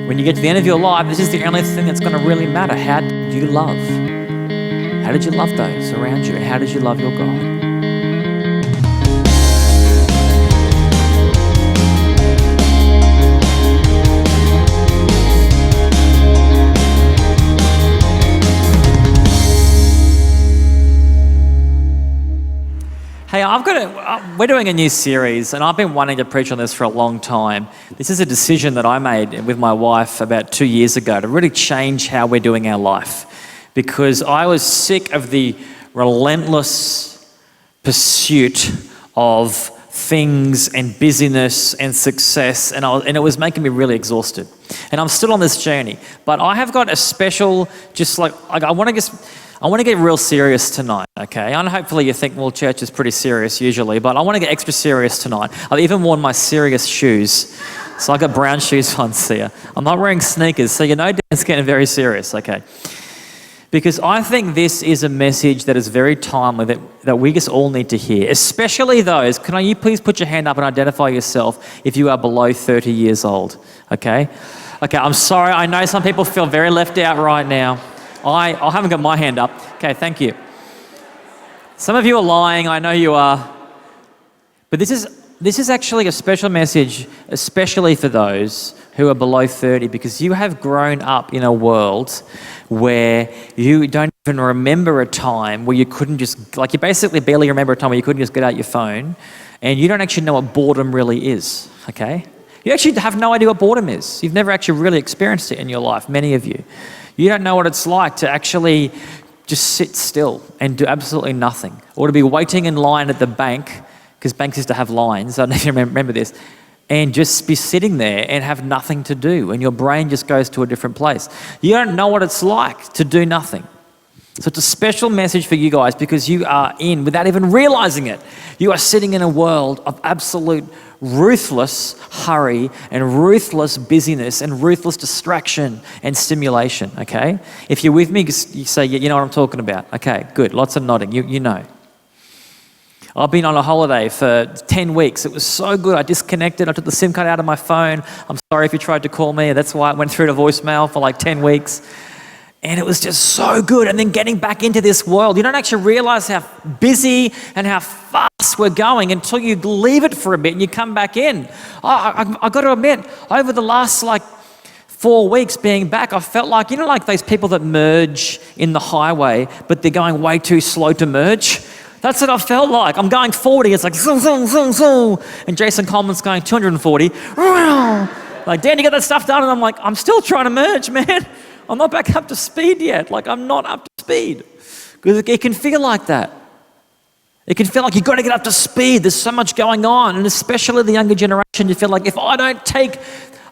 When you get to the end of your life, this is the only thing that's going to really matter. How did you love? How did you love those around you? And how did you love your God? Hey, we're doing a new series, and I've been wanting to preach on this for a long time. This is a decision that I made with my wife about 2 years ago to really change how we're doing our life, because I was sick of the relentless pursuit of things and busyness and success, and it was making me really exhausted. And I'm still on this journey, but I have got a special, I want to get real serious tonight, okay? And hopefully you think, well, church is pretty serious usually, but I want to get extra serious tonight. I've even worn my serious shoes. So I got brown shoes on here. I'm not wearing sneakers, so you know Dan's getting very serious, okay? Because I think this is a message that is very timely that we just all need to hear, especially those, can you please put your hand up and identify yourself if you are below 30 years old, okay? Okay, I'm sorry, I know some people feel very left out right now. I haven't got my hand up. Okay, thank you. Some of you are lying, I know you are. But this is actually a special message, especially for those who are below 30, because you have grown up in a world where you don't even remember a time where you couldn't just, you basically barely remember a time where you couldn't just get out your phone, and you don't actually know what boredom really is, okay? You actually have no idea what boredom is. You've never actually really experienced it in your life, many of you. You don't know what it's like to actually just sit still and do absolutely nothing, or to be waiting in line at the bank, because banks used to have lines, I don't know if you remember this, and just be sitting there and have nothing to do, and your brain just goes to a different place. You don't know what it's like to do nothing. So it's a special message for you guys, because you are without even realizing it, you are sitting in a world of absolute ruthless hurry and ruthless busyness and ruthless distraction and stimulation, okay? If you're with me, you say, you know what I'm talking about. Okay, good, lots of nodding, you know. I've been on a holiday for 10 weeks. It was so good. I disconnected. I took the SIM card out of my phone. I'm sorry if you tried to call me. That's why it went through to voicemail for 10 weeks. And it was just so good. And then getting back into this world, you don't actually realize how busy and how fast we're going until you leave it for a bit and you come back in. I got to admit, over the last 4 weeks being back, I felt like those people that merge in the highway, but they're going way too slow to merge. That's what I felt like. I'm going 40, it's like zoom, zoom, zoom, zoom. And Jason Coleman's going 240. Dan, you got that stuff done? And I'm like, I'm still trying to merge, man. I'm not back up to speed yet. I'm not up to speed. Because it can feel like that. It can feel like you've got to get up to speed. There's so much going on. And especially the younger generation, you feel like if I don't take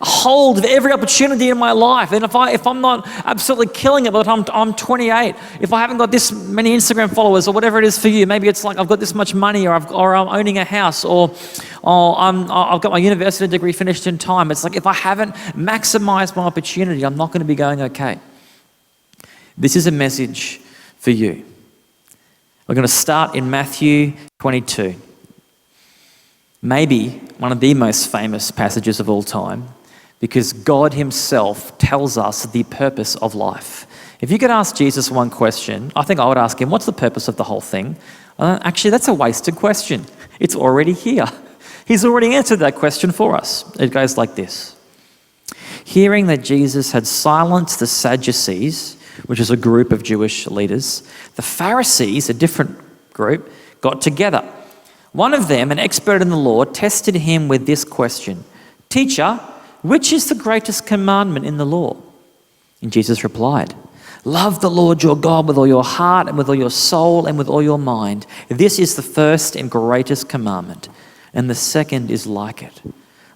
a hold of every opportunity in my life, and if I'm not absolutely killing it by the time I'm 28, if I haven't got this many Instagram followers or whatever it is for you, maybe it's like I've got this much money, or I'm owning a house, or I've got my university degree finished in time. It's like if I haven't maximized my opportunity, I'm not going to be going okay. This is a message for you. We're going to start in Matthew 22. Maybe one of the most famous passages of all time, because God himself tells us the purpose of life. If you could ask Jesus one question, I think I would ask him, what's the purpose of the whole thing? Actually, that's a wasted question. It's already here. He's already answered that question for us. It goes like this. Hearing that Jesus had silenced the Sadducees, which is a group of Jewish leaders, the Pharisees, a different group, got together. One of them, an expert in the law, tested him with this question. Teacher, which is the greatest commandment in the law? And Jesus replied, love the Lord your God with all your heart and with all your soul and with all your mind. This is the first and greatest commandment. And the second is like it.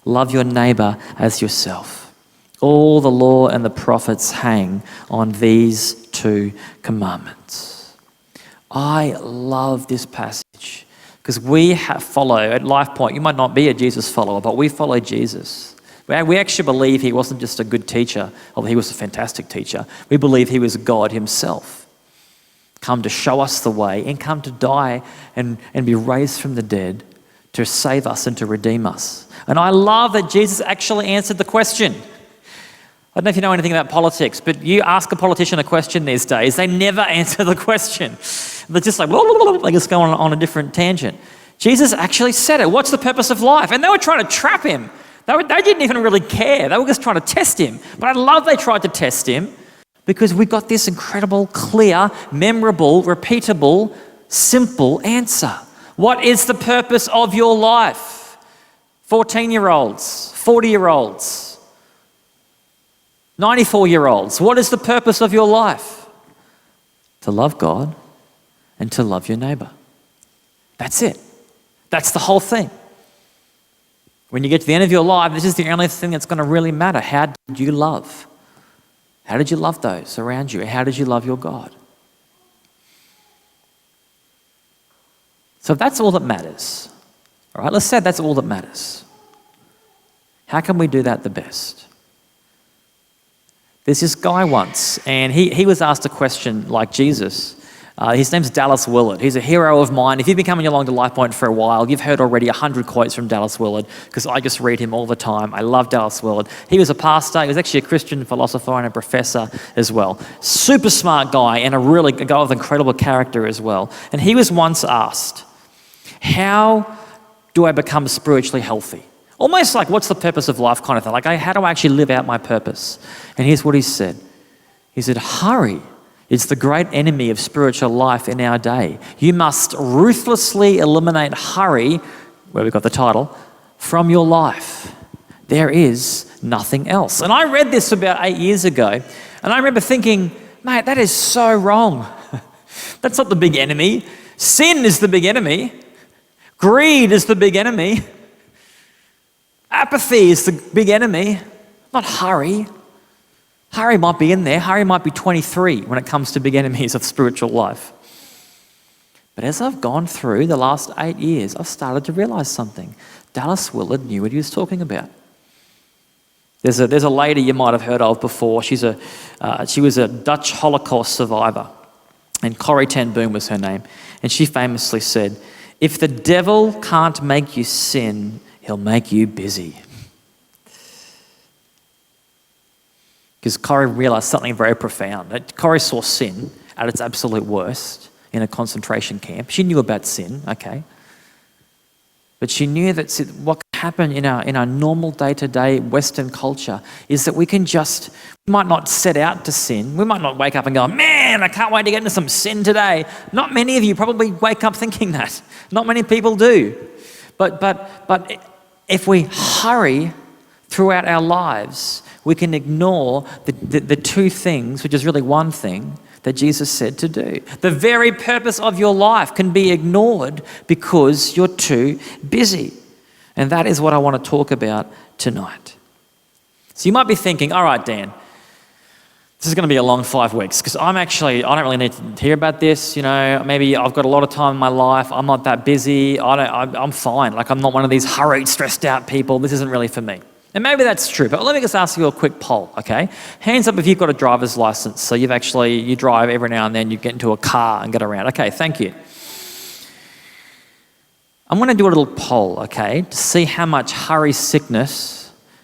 Love your neighbor as yourself. All the law and the prophets hang on these two commandments. I love this passage because we follow at Lifepoint. You might not be a Jesus follower, but we follow Jesus. We actually believe he wasn't just a good teacher, although he was a fantastic teacher. We believe he was God himself, come to show us the way and come to die and be raised from the dead to save us and to redeem us. And I love that Jesus actually answered the question. I don't know if you know anything about politics, but you ask a politician a question these days, they never answer the question. They're just like, they just go on a different tangent. Jesus actually said it. What's the purpose of life? And they were trying to trap him. They didn't even really care. They were just trying to test him. But I love they tried to test him because we got this incredible, clear, memorable, repeatable, simple answer. What is the purpose of your life? 14-year-olds, 40-year-olds, 94-year-olds. What is the purpose of your life? To love God and to love your neighbor. That's it. That's the whole thing. When you get to the end of your life, this is the only thing that's going to really matter. How did you love? How did you love those around you? How did you love your God? So if that's all that matters, all right, let's say that's all that matters. How can we do that the best? There's this guy once, and he was asked a question like Jesus. His name's Dallas Willard. He's a hero of mine. If you've been coming along to Lifepoint for a while, you've heard already 100 quotes from Dallas Willard because I just read him all the time. I love Dallas Willard. He was a pastor. He was actually a Christian philosopher and a professor as well. Super smart guy and a guy with incredible character as well. And he was once asked, how do I become spiritually healthy? Almost like, what's the purpose of life kind of thing. Like, how do I actually live out my purpose? And here's what he said. He said, hurry. It's the great enemy of spiritual life in our day. You must ruthlessly eliminate hurry, where we got the title, from your life. There is nothing else. And I read this about 8 years ago, and I remember thinking, mate, that is so wrong. That's not the big enemy. Sin is the big enemy. Greed is the big enemy. Apathy is the big enemy, not hurry. Hurry might be in there. Hurry might be 23 when it comes to big enemies of spiritual life. But as I've gone through the last 8 years, I've started to realize something. Dallas Willard knew what he was talking about. There's a lady you might have heard of before. She was a Dutch Holocaust survivor, and Corrie ten Boom was her name. And she famously said, if the devil can't make you sin, he'll make you busy. Because Corrie realized something very profound. Corrie saw sin at its absolute worst in a concentration camp. She knew about sin, okay. But she knew that what can happen in our normal day-to-day Western culture is that we might not set out to sin. We might not wake up and go, man, I can't wait to get into some sin today. Not many of you probably wake up thinking that. Not many people do. But if we hurry throughout our lives, we can ignore the two things, which is really one thing, that Jesus said to do. The very purpose of your life can be ignored because you're too busy. And that is what I want to talk about tonight. So you might be thinking, all right, Dan, this is going to be a long 5 weeks because I don't really need to hear about this. You know, maybe I've got a lot of time in my life. I'm not that busy. I'm fine. Like, I'm not one of these hurried, stressed out people. This isn't really for me. And maybe that's true, but let me just ask you a quick poll, okay? Hands up if you've got a driver's license. So you drive every now and then, you get into a car and get around. Okay, thank you. I'm going to do a little poll, okay, to see how much hurry sickness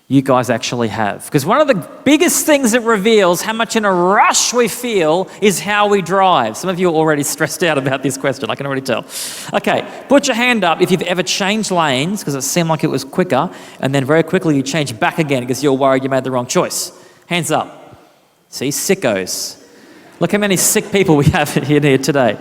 you guys actually have. Because one of the biggest things that reveals how much in a rush we feel is how we drive. Some of you are already stressed out about this question, I can already tell. Okay, put your hand up if you've ever changed lanes because it seemed like it was quicker, and then very quickly you change back again because you're worried you made the wrong choice. Hands up. See, sickos. Look how many sick people we have here today.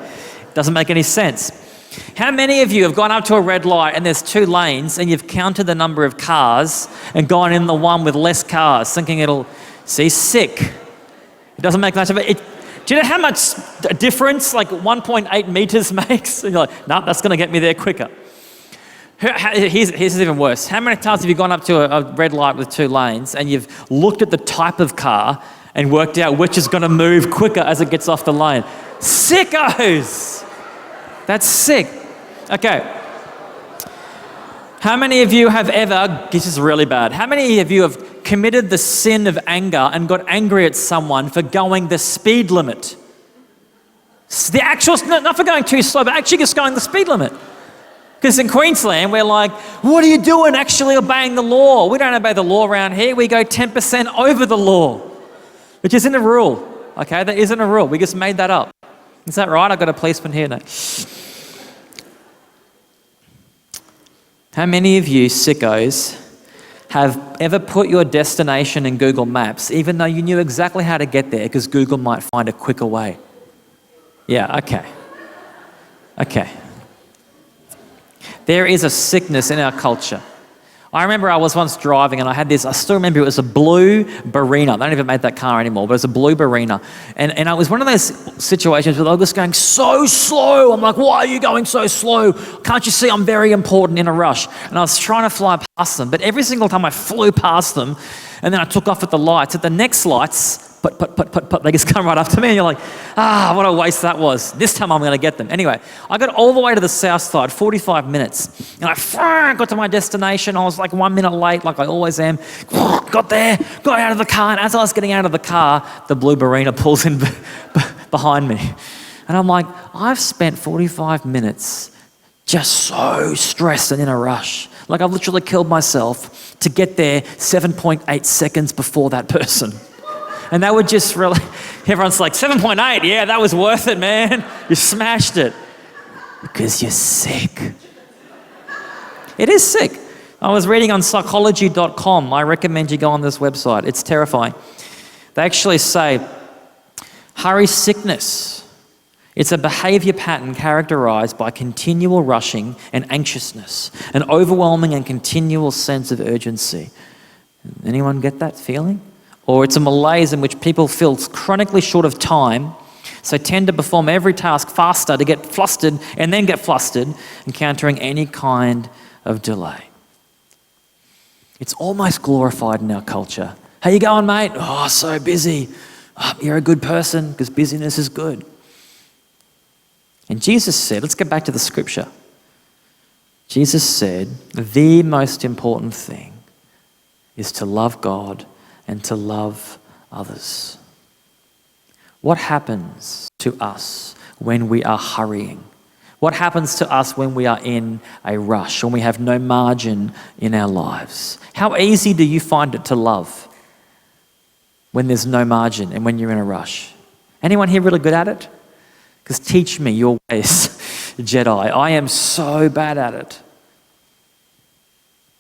Doesn't make any sense. How many of you have gone up to a red light and there's 2 lanes and you've counted the number of cars and gone in the one with less cars, thinking sick. It doesn't make much of it. Do you know how much difference like 1.8 meters makes? And you're like, no, that's going to get me there quicker. Here's even worse. How many times have you gone up to a red light with 2 lanes and you've looked at the type of car and worked out which is going to move quicker as it gets off the lane? Sickos! That's sick. Okay. How many of you have this is really bad. How many of you have committed the sin of anger and got angry at someone for going the speed limit? Not for going too slow, but actually just going the speed limit. Because in Queensland, we're like, what are you doing actually obeying the law? We don't obey the law around here. We go 10% over the law, which isn't a rule, okay? That isn't a rule. We just made that up. Is that right? I've got a policeman here. No. How many of you sickos have ever put your destination in Google Maps, even though you knew exactly how to get there because Google might find a quicker way? Yeah, okay. Okay. There is a sickness in our culture. I remember I was once driving and I had this, I still remember it was a blue Barina. They don't even make that car anymore, but it was a blue Barina. And it was one of those situations where I was going so slow. I'm like, why are you going so slow? Can't you see I'm very important in a rush? And I was trying to fly past them, but every single time I flew past them and then I took off at the lights, at the next lights, they just come right up to me and you're like, what a waste that was. This time I'm going to get them. Anyway, I got all the way to the south side, 45 minutes. And I got to my destination. I was like 1 minute late, like I always am. Got there, got out of the car. And as I was getting out of the car, the blue Barina pulls in behind me. And I'm like, I've spent 45 minutes just so stressed and in a rush. Like I've literally killed myself to get there 7.8 seconds before that person. And that would just really, everyone's like, 7.8, yeah, that was worth it, man. You smashed it. Because you're sick. It is sick. I was reading on psychology.com. I recommend you go on this website. It's terrifying. They actually say, hurry sickness. It's a behavior pattern characterized by continual rushing and anxiousness, an overwhelming and continual sense of urgency. Anyone get that feeling? Or it's a malaise in which people feel chronically short of time, so tend to perform every task faster to get flustered and then get flustered, encountering any kind of delay. It's almost glorified in our culture. How you going, mate? Oh, so busy. Oh, you're a good person because busyness is good. And Jesus said, let's get back to the scripture. Jesus said, the most important thing is to love God and to love others. What happens to us when we are hurrying? What happens to us when we are in a rush, when we have no margin in our lives? How easy do you find it to love when there's no margin and when you're in a rush? Anyone here really good at it? Because teach me your ways, Jedi. I am so bad at it.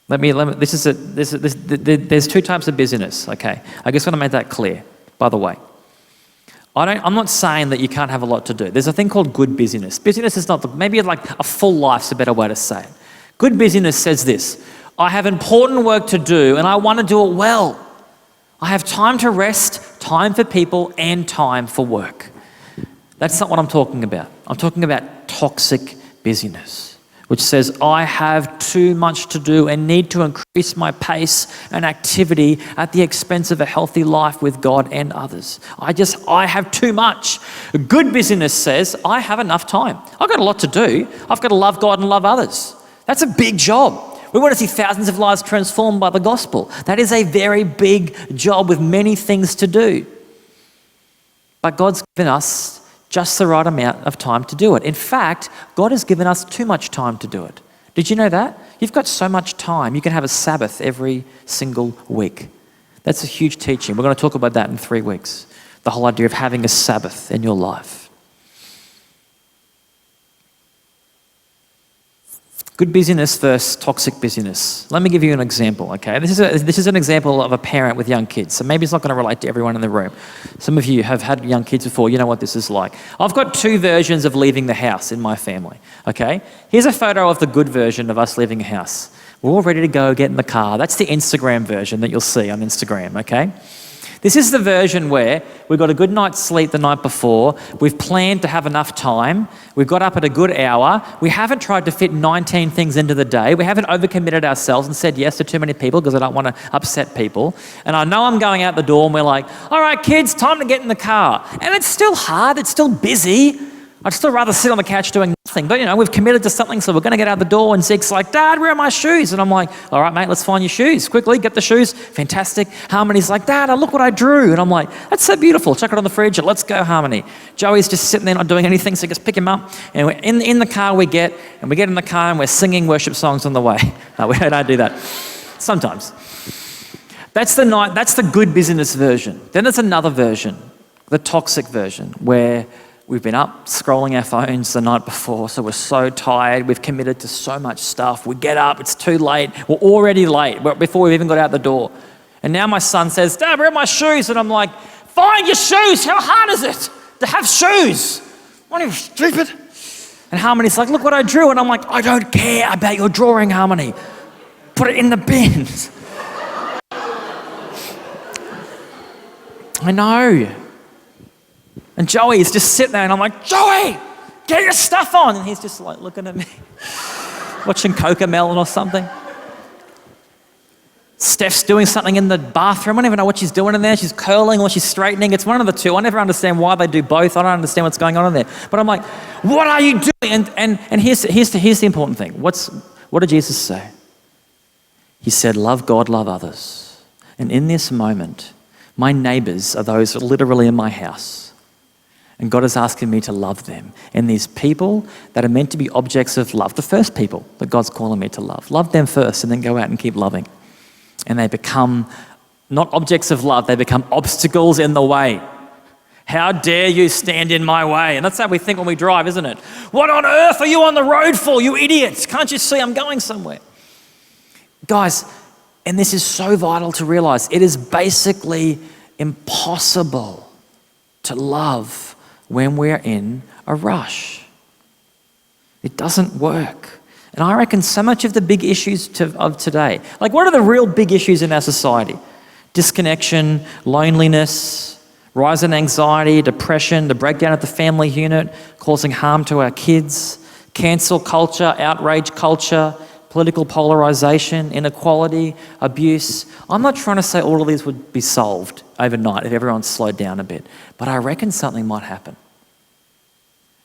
There's two types of busyness, okay? I just want to make that clear, by the way. I'm not saying that you can't have a lot to do. There's a thing called good busyness. Busyness is not, maybe like a full life's a better way to say it. Good busyness says this: I have important work to do and I want to do it well. I have time to rest, time for people, and time for work. That's not what I'm talking about. I'm talking about toxic busyness, which says I have too much to do and need to increase my pace and activity at the expense of a healthy life with God and others. I have too much. Good busyness says I have enough time. I've got a lot to do. I've got to love God and love others. That's a big job. We want to see thousands of lives transformed by the gospel. That is a very big job with many things to do. But God's given us just the right amount of time to do it. In fact, God has given us too much time to do it. Did you know that? You've got so much time. You can have a Sabbath every single week. That's a huge teaching. We're going to talk about that in 3 weeks. The whole idea of having a Sabbath in your life. Good busyness versus toxic busyness. Let me give you an example, okay? This is an example of a parent with young kids, so maybe it's not going to relate to everyone in the room. Some of you have had young kids before, you know what this is like. I've got 2 versions of leaving the house in my family, okay? Here's a photo of the good version of us leaving a house. We're all ready to go, get in the car. That's the Instagram version that you'll see on Instagram, okay? This is the version where we've got a good night's sleep the night before, we've planned to have enough time, we've got up at a good hour, we haven't tried to fit 19 things into the day, we haven't overcommitted ourselves and said yes to too many people because I don't want to upset people. And I know I'm going out the door and we're like, all right, kids, time to get in the car. And it's still hard, it's still busy. I'd still rather sit on the couch doing nothing. But, we've committed to something, so we're going to get out the door. And Zeke's like, Dad, where are my shoes? And I'm like, all right, mate, let's find your shoes. Quickly, get the shoes. Fantastic. Harmony's like, Dad, look what I drew. And I'm like, that's so beautiful. Chuck it on the fridge. Let's go, Harmony. Joey's just sitting there not doing anything, so just pick him up. And we're in the car we get in the car and we're singing worship songs on the way. No, we don't do that. Sometimes. That's the good busyness version. Then there's another version, the toxic version, where we've been up scrolling our phones the night before, so we're so tired. We've committed to so much stuff. We get up, it's too late. We're already late before we've even got out the door. And now my son says, Dad, where are my shoes? And I'm like, find your shoes. How hard is it to have shoes? What are you, stupid? And Harmony's like, look what I drew. And I'm like, I don't care about your drawing, Harmony. Put it in the bin. I know. And Joey is just sitting there and I'm like, Joey, get your stuff on. And he's just like looking at me, watching Cocomelon or something. Steph's doing something in the bathroom. I don't even know what she's doing in there. She's curling or she's straightening. It's one of the two. I never understand why they do both. I don't understand what's going on in there. But I'm like, what are you doing? And here's the important thing. What did Jesus say? He said, love God, love others. And in this moment, my neighbors are those literally in my house. And God is asking me to love them. And these people that are meant to be objects of love, the first people that God's calling me to love them first and then go out and keep loving. And they become not objects of love, they become obstacles in the way. How dare you stand in my way? And that's how we think when we drive, isn't it? What on earth are you on the road for, you idiots? Can't you see I'm going somewhere? Guys, and this is so vital to realize, it is basically impossible to love when we're in a rush. It doesn't work. And I reckon so much of the big issues of today, like what are the real big issues in our society? Disconnection, loneliness, rise in anxiety, depression, the breakdown of the family unit, causing harm to our kids, cancel culture, outrage culture, political polarization, inequality, abuse. I'm not trying to say all of these would be solved overnight if everyone slowed down a bit, but I reckon something might happen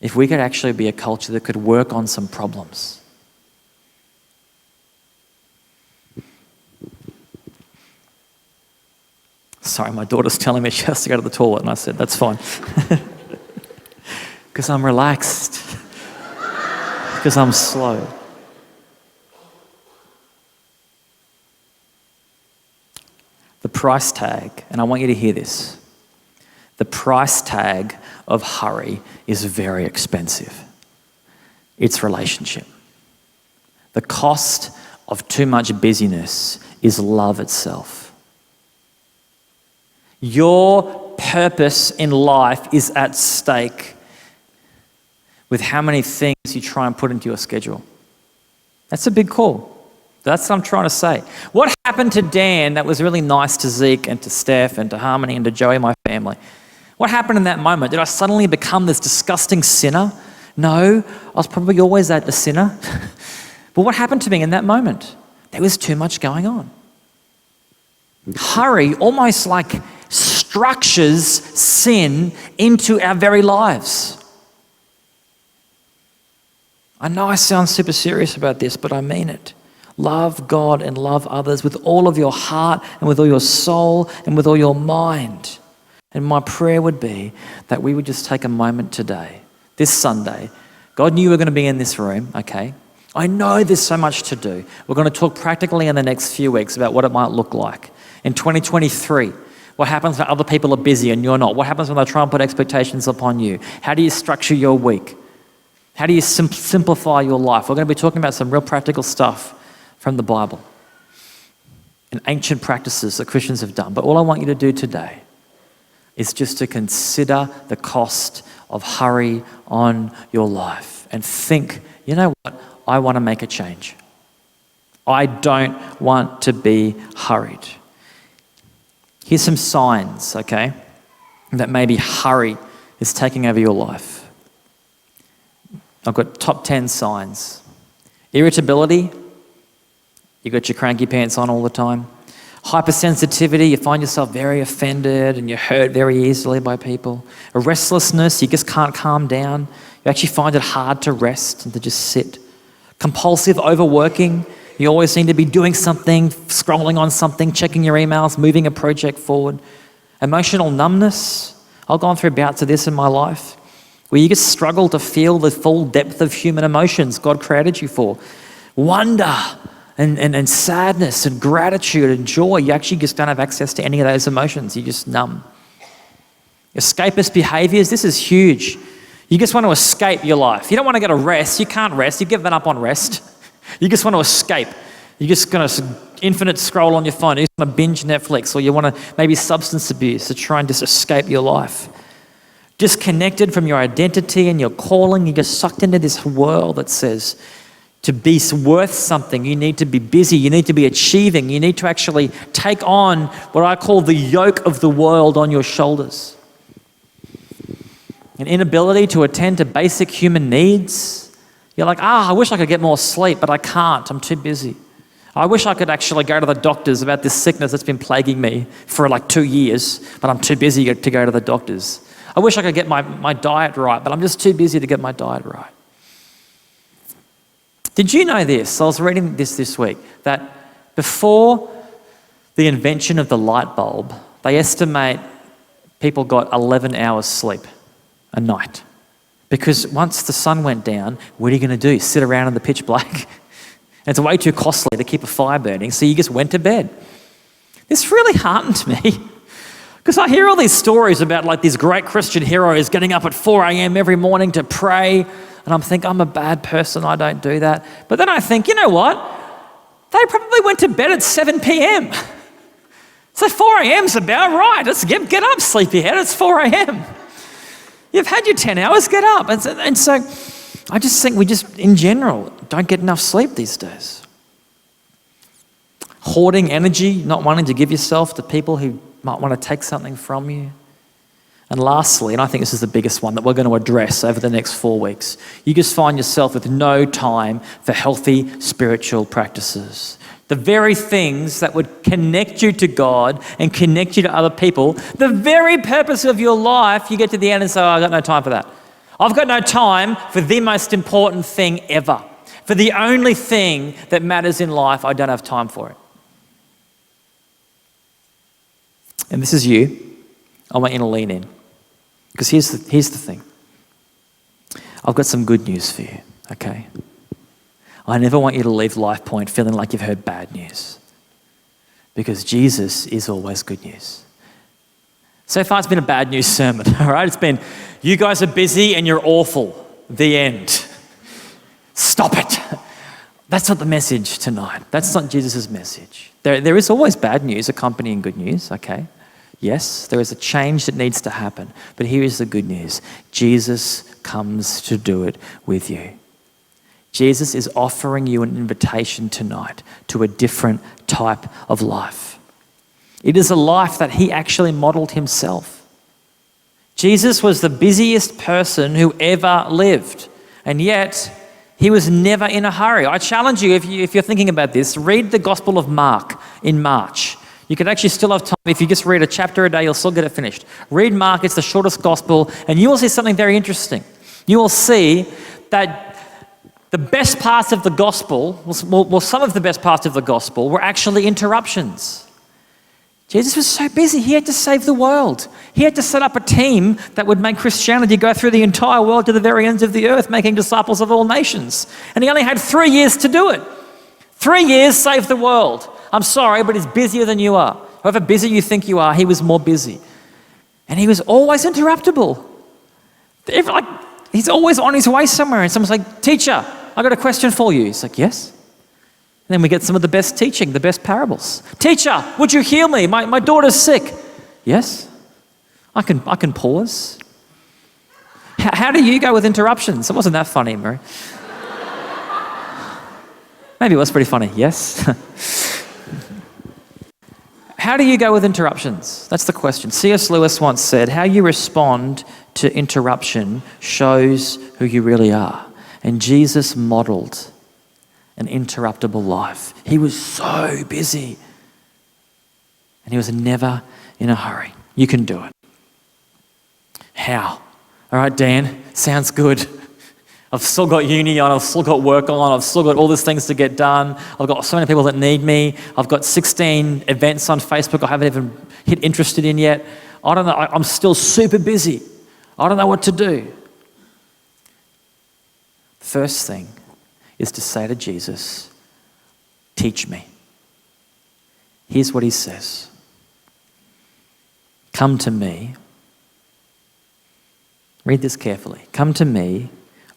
if we could actually be a culture that could work on some problems. Sorry, my daughter's telling me she has to go to the toilet, and I said, that's fine. Because I'm relaxed. Because I'm slow. The price tag, and I want you to hear this, the price tag of hurry is very expensive. It's relationship. The cost of too much busyness is love itself. Your purpose in life is at stake with how many things you try and put into your schedule. That's a big call. That's what I'm trying to say. What happened to Dan that was really nice to Zeke and to Steph and to Harmony and to Joey, my family? What happened in that moment? Did I suddenly become this disgusting sinner? No, I was probably always a sinner. But what happened to me in that moment? There was too much going on. Hurry almost like structures sin into our very lives. I know I sound super serious about this, but I mean it. Love God and love others with all of your heart and with all your soul and with all your mind. And my prayer would be that we would just take a moment today, this Sunday. God knew we were going to be in this room, okay? I know there's so much to do. We're going to talk practically in the next few weeks about what it might look like. In 2023, what happens when other people are busy and you're not? What happens when they try and put expectations upon you? How do you structure your week? How do you simplify your life? We're going to be talking about some real practical stuff from the Bible and ancient practices that Christians have done. But all I want you to do today is just to consider the cost of hurry on your life and think, you know what? I want to make a change. I don't want to be hurried. Here's some signs, okay, that maybe hurry is taking over your life. I've got top 10 signs. Irritability, you got your cranky pants on all the time. Hypersensitivity, you find yourself very offended and you're hurt very easily by people. A restlessness, you just can't calm down. You actually find it hard to rest and to just sit. Compulsive overworking. You always seem to be doing something, scrolling on something, checking your emails, moving a project forward. Emotional numbness. I've gone through bouts of this in my life where you just struggle to feel the full depth of human emotions God created you for. Wonder and sadness and gratitude and joy. You actually just don't have access to any of those emotions. You're just numb. Escapist behaviors. This is huge. You just want to escape your life. You don't want to go to rest. You can't rest. You've given up on rest. You just want to escape. You're just going to infinite scroll on your phone. You just want to binge Netflix, or you want to maybe substance abuse to try and just escape your life. Disconnected from your identity and your calling. You get sucked into this world that says to be worth something, you need to be busy. You need to be achieving. You need to actually take on what I call the yoke of the world on your shoulders. An inability to attend to basic human needs. You're like, I wish I could get more sleep, but I can't. I'm too busy. I wish I could actually go to the doctors about this sickness that's been plaguing me for like 2 years, but I'm too busy to go to the doctors. I wish I could get my diet right, but I'm just too busy to get my diet right. Did you know this? I was reading this week, that before the invention of the light bulb, they estimate people got 11 hours sleep a night. Because once the sun went down, what are you going to do? Sit around in the pitch black? And it's way too costly to keep a fire burning, so you just went to bed. This really heartened me. Because I hear all these stories about like these great Christian heroes getting up at 4 a.m. every morning to pray. And I'm thinking, I'm a bad person, I don't do that. But then I think, you know what? They probably went to bed at 7 p.m. So 4 a.m.'s about right. Let's get up, sleepyhead. It's 4 a.m. You've had your 10 hours, get up. And so I just think we just, in general, don't get enough sleep these days. Hoarding energy, not wanting to give yourself to people who might want to take something from you. And lastly, and I think this is the biggest one that we're going to address over the next 4 weeks, you just find yourself with no time for healthy spiritual practices. The very things that would connect you to God and connect you to other people, the very purpose of your life, you get to the end and say, I've got no time for that. I've got no time for the most important thing ever. For the only thing that matters in life, I don't have time for it. And this is you. I want you to lean in. Because here's the thing. I've got some good news for you, okay? I never want you to leave Lifepoint feeling like you've heard bad news. Because Jesus is always good news. So far it's been a bad news sermon, all right? It's been, you guys are busy and you're awful. The end. Stop it. That's not the message tonight. That's not Jesus' message. There is always bad news accompanying good news, okay? Yes, there is a change that needs to happen. But here is the good news. Jesus comes to do it with you. Jesus is offering you an invitation tonight to a different type of life. It is a life that he actually modeled himself. Jesus was the busiest person who ever lived, and yet he was never in a hurry. I challenge you, if you're thinking about this, read the Gospel of Mark in March. You could actually still have time. If you just read a chapter a day, you'll still get it finished. Read Mark, it's the shortest gospel, and you will see something very interesting. You will see that the best parts of the gospel, well, some of the best parts of the gospel were actually interruptions. Jesus was so busy, he had to save the world. He had to set up a team that would make Christianity go through the entire world to the very ends of the earth, making disciples of all nations. And he only had 3 years to do it. 3 years, save the world. I'm sorry, but he's busier than you are. However busy you think you are, he was more busy. And he was always interruptible. He's always on his way somewhere, and someone's like, teacher, I got a question for you. He's like, yes. And then we get some of the best teaching, the best parables. Teacher, would you heal me? My daughter's sick. Yes. I can pause. How do you go with interruptions? It wasn't that funny, Mary. Maybe it was pretty funny. Yes. How do you go with interruptions? That's the question. C.S. Lewis once said, how you respond to interruption shows who you really are. And Jesus modeled an interruptible life. He was so busy. And he was never in a hurry. You can do it. How? All right, Dan, sounds good. I've still got uni on, I've still got work on, I've still got all these things to get done. I've got so many people that need me. I've got 16 events on Facebook I haven't even hit interested in yet. I don't know, I'm still super busy. I don't know what to do. First thing is to say to Jesus, teach me. Here's what he says. Come to me. Read this carefully. Come to me,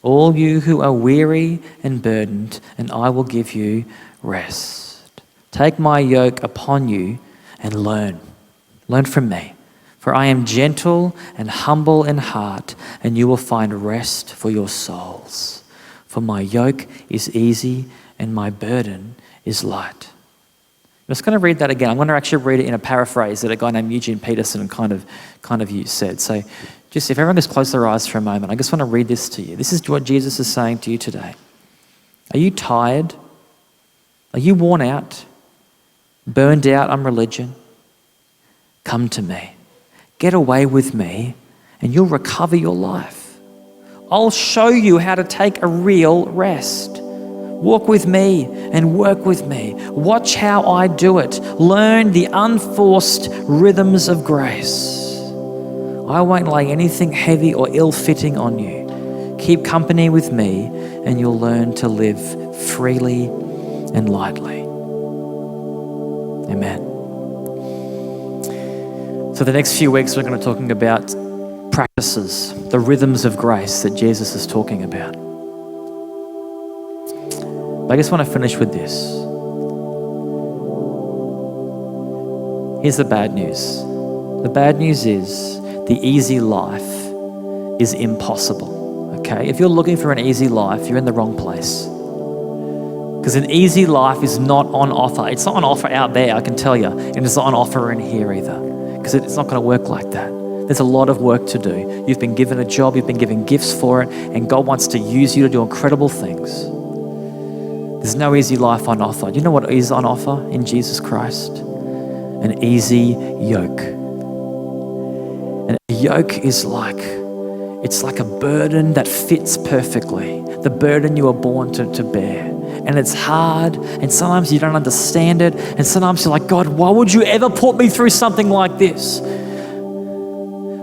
all you who are weary and burdened, and I will give you rest. Take my yoke upon you and learn. Learn from me. For I am gentle and humble in heart, and you will find rest for your souls. For my yoke is easy and my burden is light. I'm just going to read that again. I'm going to actually read it in a paraphrase that a guy named Eugene Peterson kind of said. So just if everyone just close their eyes for a moment, I just want to read this to you. This is what Jesus is saying to you today. Are you tired? Are you worn out? Burned out on religion? Come to me. Get away with me and you'll recover your life. I'll show you how to take a real rest. Walk with me and work with me. Watch how I do it. Learn the unforced rhythms of grace. I won't lay anything heavy or ill-fitting on you. Keep company with me and you'll learn to live freely and lightly. Amen. So the next few weeks we're going to be talking about practices, the rhythms of grace that Jesus is talking about. But I just want to finish with this. Here's the bad news. The bad news is the easy life is impossible, okay? If you're looking for an easy life, you're in the wrong place. Because an easy life is not on offer. It's not on offer out there, I can tell you. And it's not on offer in here either. Because it's not going to work like that. There's a lot of work to do. You've been given a job, you've been given gifts for it, and God wants to use you to do incredible things. There's no easy life on offer. Do you know what is on offer in Jesus Christ? An easy yoke. And a yoke is it's like a burden that fits perfectly. The burden you were born to bear. And it's hard, and sometimes you don't understand it, and sometimes you're like, God, why would you ever put me through something like this?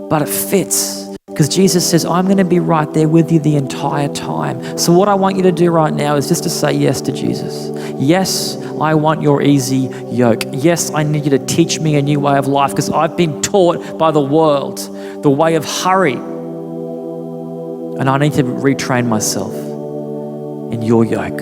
But it fits. Because Jesus says, I'm going to be right there with you the entire time. So what I want you to do right now is just to say yes to Jesus. Yes, I want your easy yoke. Yes, I need you to teach me a new way of life because I've been taught by the world the way of hurry. And I need to retrain myself in your yoke.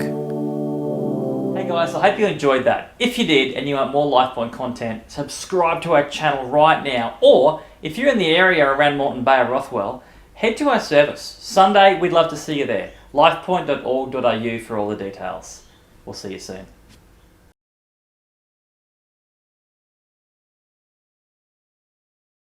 Hey guys, I hope you enjoyed that. If you did and you want more Lifepoint content, subscribe to our channel right now. Or if you're in the area around Moreton Bay or Rothwell, head to our service. Sunday, we'd love to see you there. lifepoint.org.au for all the details. We'll see you soon.